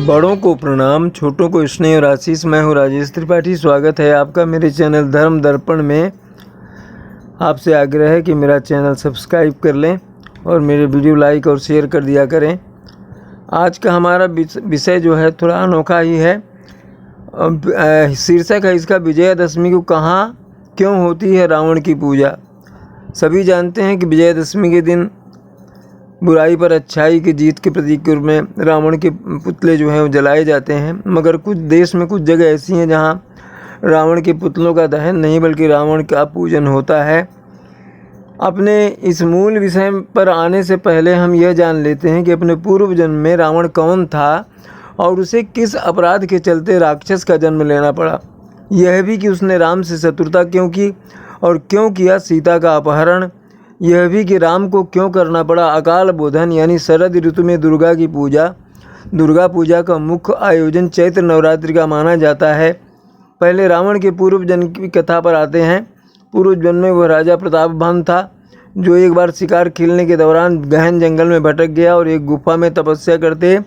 बड़ों को प्रणाम, छोटों को स्नेह और आशीष। मैं हूँ राजेश त्रिपाठी। स्वागत है आपका मेरे चैनल धर्म दर्पण में। आपसे आग्रह है कि मेरा चैनल सब्सक्राइब कर लें और मेरे वीडियो लाइक और शेयर कर दिया करें। आज का हमारा विषय जो है थोड़ा अनोखा ही है। शीर्षक है इसका, विजयादशमी को कहाँ क्यों होती है रावण की पूजा। सभी जानते हैं कि विजयादशमी के दिन बुराई पर अच्छाई की जीत के प्रतीक के रूप में रावण के पुतले जो हैं वो जलाए जाते हैं। मगर कुछ देश में कुछ जगह ऐसी हैं जहां रावण के पुतलों का दहन नहीं बल्कि रावण का पूजन होता है। अपने इस मूल विषय पर आने से पहले हम यह जान लेते हैं कि अपने पूर्व जन्म में रावण कौन था और उसे किस अपराध के चलते राक्षस का जन्म लेना पड़ा। यह भी कि उसने राम से शत्रुता क्यों की और क्यों किया सीता का अपहरण। यह भी कि राम को क्यों करना पड़ा अकाल बोधन यानी शरद ऋतु में दुर्गा की पूजा। दुर्गा पूजा का मुख्य आयोजन चैत्र नवरात्रि का माना जाता है। पहले रावण के पूर्व जन्म की कथा पर आते हैं। पूर्व जन्म में वह राजा प्रतापभान था जो एक बार शिकार खेलने के दौरान गहन जंगल में भटक गया और एक गुफा में तपस्या करते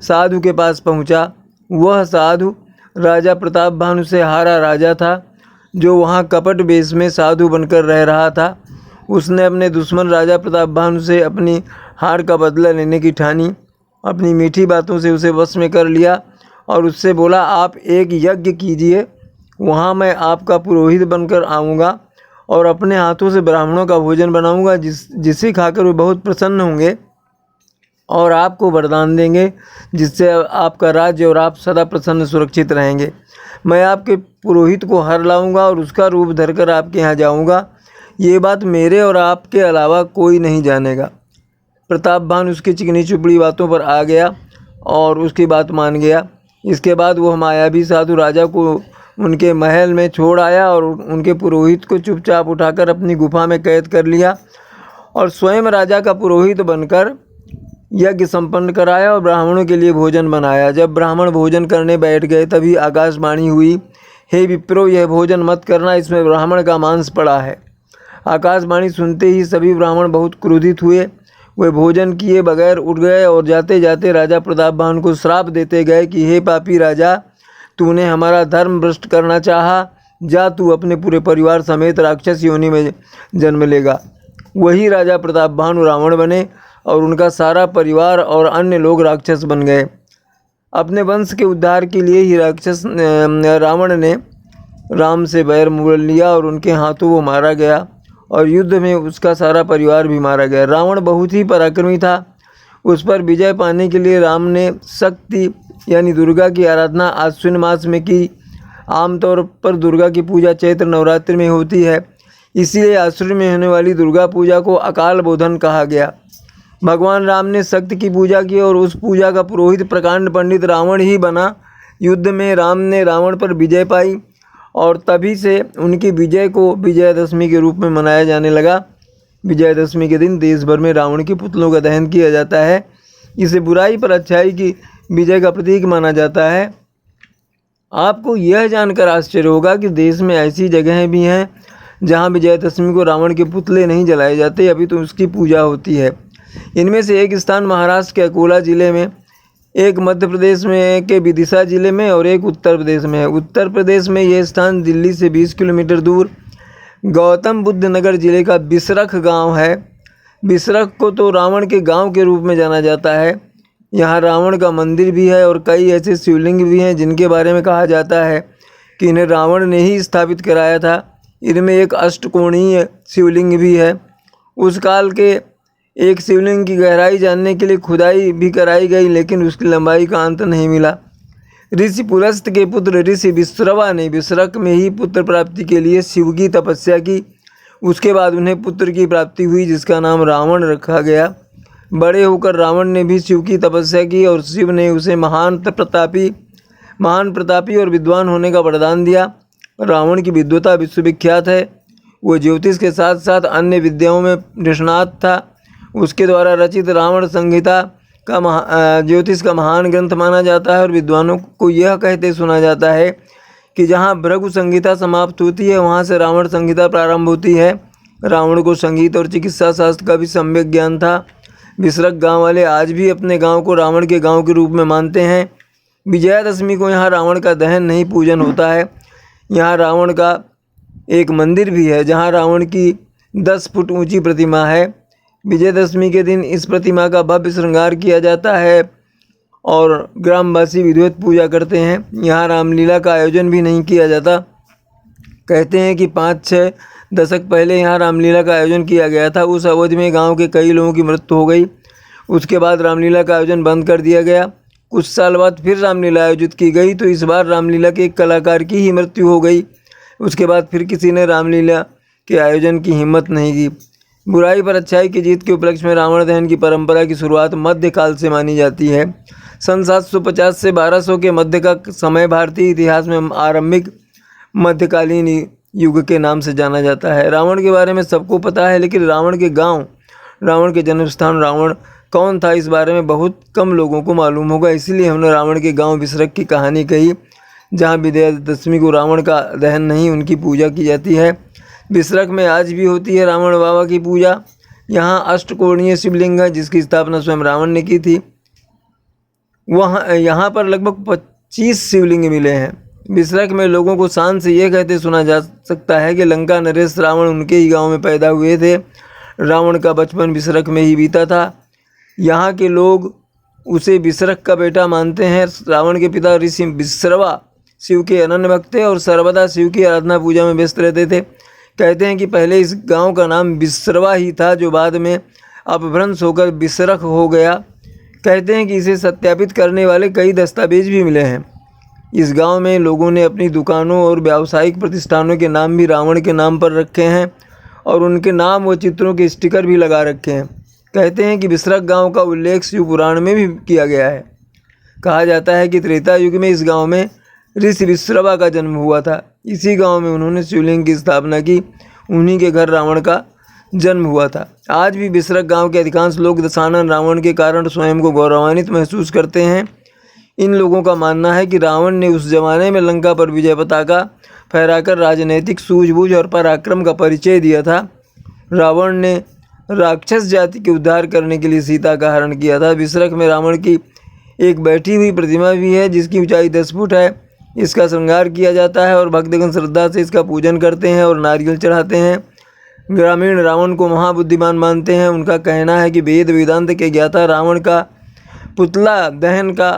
साधु के पास पहुंचा। वह साधु राजा प्रतापभानु से हारा राजा था जो वहां कपट वेश में साधु बनकर रह रहा था। उसने अपने दुश्मन राजा प्रतापभानु से अपनी हार का बदला लेने की ठानी। अपनी मीठी बातों से उसे वश में कर लिया और उससे बोला, आप एक यज्ञ कीजिए, वहाँ मैं आपका पुरोहित बनकर आऊँगा और अपने हाथों से ब्राह्मणों का भोजन बनाऊँगा जिसे खाकर वे बहुत प्रसन्न होंगे और आपको वरदान देंगे जिससे आपका राज्य और आप सदा प्रसन्न सुरक्षित रहेंगे। मैं आपके पुरोहित को हर लाऊँगा और उसका रूप धरकर आपके यहाँ जाऊँगा। ये बात मेरे और आपके अलावा कोई नहीं जानेगा। प्रतापभान उसकी चिकनी चुपड़ी बातों पर आ गया और उसकी बात मान गया। इसके बाद वह मायावी साधु राजा को उनके महल में छोड़ आया और उनके पुरोहित को चुपचाप उठाकर अपनी गुफा में कैद कर लिया और स्वयं राजा का पुरोहित बनकर यज्ञ संपन्न कराया और ब्राह्मणों के लिए भोजन बनाया। जब ब्राह्मण भोजन करने बैठ गए तभी आकाशवाणी हुई, हे विप्रो, यह भोजन मत करना, इसमें ब्राह्मण का मांस पड़ा है। आकाशवाणी सुनते ही सभी ब्राह्मण बहुत क्रोधित हुए। वे भोजन किए बगैर उठ गए और जाते जाते राजा प्रतापभान को श्राप देते गए कि हे पापी राजा, तूने हमारा धर्म भ्रष्ट करना चाहा, जा तू अपने पूरे परिवार समेत राक्षस योनि में जन्म लेगा। वही राजा प्रतापभानु रावण बने और उनका सारा परिवार और अन्य लोग राक्षस बन गए। अपने वंश के उद्धार के लिए ही रावण ने राम से बैर मोल लिया और उनके हाथों वो मारा गया और युद्ध में उसका सारा परिवार भी मारा गया। रावण बहुत ही पराक्रमी था। उस पर विजय पाने के लिए राम ने शक्ति यानी दुर्गा की आराधना आश्विन मास में की। आमतौर पर दुर्गा की पूजा चैत्र नवरात्रि में होती है, इसीलिए आश्विन में होने वाली दुर्गा पूजा को अकाल बोधन कहा गया। भगवान राम ने शक्ति की पूजा की और उस पूजा का पुरोहित प्रकांड पंडित रावण ही बना। युद्ध में राम ने रावण पर विजय पाई और तभी से उनकी विजय को विजयादशमी के रूप में मनाया जाने लगा। विजयादशमी के दिन देश भर में रावण के पुतलों का दहन किया जाता है। इसे बुराई पर अच्छाई की विजय का प्रतीक माना जाता है। आपको यह जानकर आश्चर्य होगा कि देश में ऐसी जगहें भी हैं जहां विजयादशमी को रावण के पुतले नहीं जलाए जाते, अभी तो उसकी पूजा होती है। इनमें से एक स्थान महाराष्ट्र के अकोला ज़िले में, एक मध्य प्रदेश में के विदिशा जिले में और एक उत्तर प्रदेश में है। उत्तर प्रदेश में यह स्थान दिल्ली से 20 किलोमीटर दूर गौतम बुद्ध नगर जिले का बिसरख गांव है। बिसरख को तो रावण के गांव के रूप में जाना जाता है। यहाँ रावण का मंदिर भी है और कई ऐसे शिवलिंग भी हैं जिनके बारे में कहा जाता है कि इन्हें रावण ने ही स्थापित कराया था। इनमें एक अष्टकोणीय शिवलिंग भी है। उस काल के एक शिवलिंग की गहराई जानने के लिए खुदाई भी कराई गई, लेकिन उसकी लंबाई का अंत नहीं मिला। ऋषि पुलस्त के पुत्र ऋषि विश्रवा ने बिसरख में ही पुत्र प्राप्ति के लिए शिव की तपस्या की। उसके बाद उन्हें पुत्र की प्राप्ति हुई जिसका नाम रावण रखा गया। बड़े होकर रावण ने भी शिव की तपस्या की और शिव ने उसे महान प्रतापी और विद्वान होने का वरदान दिया। रावण की विद्वता विश्वविख्यात है। वो ज्योतिष के साथ साथ अन्य विद्याओं में निष्णात था। उसके द्वारा रचित रावण संहिता का ज्योतिष का महान ग्रंथ माना जाता है और विद्वानों को यह कहते सुना जाता है कि जहाँ भृगु संहिता समाप्त होती है वहाँ से रावण संहिता प्रारंभ होती है। रावण को संगीत और चिकित्सा शास्त्र का भी सम्यक ज्ञान था। बिसरख गांव वाले आज भी अपने गांव को रावण के गांव के रूप में मानते हैं। विजयादशमी को यहाँ रावण का दहन नहीं पूजन होता है। यहाँ रावण का एक मंदिर भी है जहाँ रावण की 10 फुट ऊंची प्रतिमा है। विजयदशमी के दिन इस प्रतिमा का भव्य श्रृंगार किया जाता है और ग्रामवासी विधिवत पूजा करते हैं। यहाँ रामलीला का आयोजन भी नहीं किया जाता। कहते हैं कि 5-6 दशक पहले यहाँ रामलीला का आयोजन किया गया था। उस अवधि में गांव के कई लोगों की मृत्यु हो गई। उसके बाद रामलीला का आयोजन बंद कर दिया गया। कुछ साल बाद फिर रामलीला आयोजित की गई तो इस बार रामलीला के एक कलाकार की ही मृत्यु हो गई। उसके बाद फिर किसी ने रामलीला के आयोजन की हिम्मत नहीं की। बुराई पर अच्छाई की जीत के उपलक्ष्य में रावण दहन की परंपरा की शुरुआत मध्यकाल से मानी जाती है। सन 750 से 1200 के मध्य का समय भारतीय इतिहास में आरंभिक मध्यकालीन युग के नाम से जाना जाता है। रावण के बारे में सबको पता है, लेकिन रावण के गांव, रावण के जन्म स्थान, रावण कौन था, इस बारे में बहुत कम लोगों को मालूम होगा। इसीलिए हमने रावण के गांव बिसरख की कहानी कही, जहां विजयादशमी को रावण का दहन नहीं, उनकी पूजा की जाती है। बिसरख में आज भी होती है रावण बाबा की पूजा। यहाँ अष्टकोणीय शिवलिंग है जिसकी स्थापना स्वयं रावण ने की थी। यहाँ पर लगभग 25 शिवलिंग मिले हैं। बिसरख में लोगों को शान से यह कहते सुना जा सकता है कि लंका नरेश रावण उनके ही गांव में पैदा हुए थे। रावण का बचपन बिसरख में ही बीता था। यहाँ के लोग उसे बिसरख का बेटा मानते हैं। रावण के पिता ऋषि बिस्रवा शिव के अनन्य भक्त थे और सर्वदा शिव की आराधना पूजा में व्यस्त रहते थे। कहते हैं कि पहले इस गांव का नाम बिस्रवा ही था, जो बाद में अपभ्रंश होकर बिसरख हो गया। कहते हैं कि इसे सत्यापित करने वाले कई दस्तावेज भी मिले हैं। इस गांव में लोगों ने अपनी दुकानों और व्यावसायिक प्रतिष्ठानों के नाम भी रावण के नाम पर रखे हैं और उनके नाम व चित्रों के स्टिकर भी लगा रखे हैं। कहते हैं कि बिसरख गांव का उल्लेख शिव पुराण में भी किया गया है। कहा जाता है कि त्रेता युग में इस गांव में ऋषि विश्रवा का जन्म हुआ था। इसी गांव में उन्होंने शिवलिंग की स्थापना की। उन्हीं के घर रावण का जन्म हुआ था। आज भी बिसरख गांव के अधिकांश लोग दशानन रावण के कारण स्वयं को गौरवान्वित महसूस करते हैं। इन लोगों का मानना है कि रावण ने उस जमाने में लंका पर विजय पताका फहराकर राजनैतिक सूझबूझ और पराक्रम का परिचय दिया था। रावण ने राक्षस जाति के उद्धार करने के लिए सीता का हरण किया था। बिसरख में रावण की एक बैठी हुई प्रतिमा भी है जिसकी ऊंचाई 10 फुट है। इसका श्रृंगार किया जाता है और भक्तगण श्रद्धा से इसका पूजन करते हैं और नारियल चढ़ाते हैं। ग्रामीण रावण को महाबुद्धिमान मानते हैं। उनका कहना है कि वेद वेदांत के ज्ञाता रावण का पुतला दहन का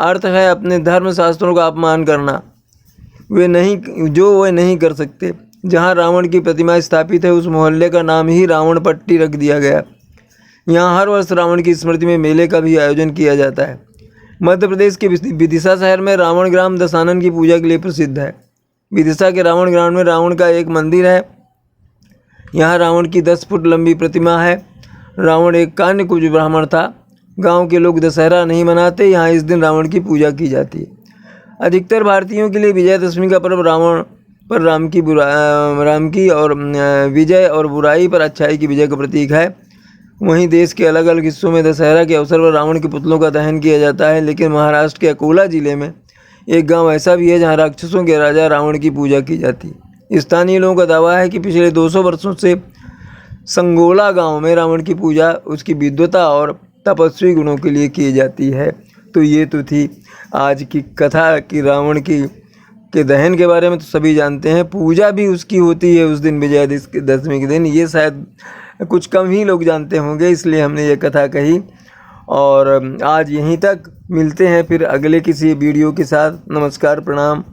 अर्थ है अपने धर्म शास्त्रों का अपमान करना, वे नहीं कर सकते। जहाँ रावण की प्रतिमा स्थापित है उस मोहल्ले का नाम ही रावण पट्टी रख दिया गया। यहाँ हर वर्ष रावण की स्मृति में मेले का भी आयोजन किया जाता है। मध्य प्रदेश के विदिशा शहर में रावण ग्राम दशानन की पूजा के लिए प्रसिद्ध है। विदिशा के रावण ग्राम में रावण का एक मंदिर है। यहाँ रावण की 10 फुट लंबी प्रतिमा है। रावण एक कान्यकुब्ज ब्राह्मण था। गांव के लोग दशहरा नहीं मनाते। यहाँ इस दिन रावण की पूजा की जाती है। अधिकतर भारतीयों के लिए विजयादशमी का पर्व रावण पर राम की और विजय और बुराई पर अच्छाई की विजय का प्रतीक है। वहीं देश के अलग अलग हिस्सों में दशहरा के अवसर पर रावण के पुतलों का दहन किया जाता है। लेकिन महाराष्ट्र के अकोला जिले में एक गांव ऐसा भी है जहां राक्षसों के राजा रावण की पूजा की जाती है। स्थानीय लोगों का दावा है कि पिछले 200 वर्षों से संगोला गांव में रावण की पूजा उसकी विद्वता और तपस्वी गुणों के लिए की जाती है। तो ये तो थी आज की कथा कि रावण के दहन के बारे में तो सभी जानते हैं। पूजा भी उसकी होती है उस दिन, विजयादशमी के दिन। ये शायद कुछ कम ही लोग जानते होंगे, इसलिए हमने ये कथा कही। और आज यहीं तक, मिलते हैं फिर अगले किसी वीडियो के साथ। नमस्कार, प्रणाम।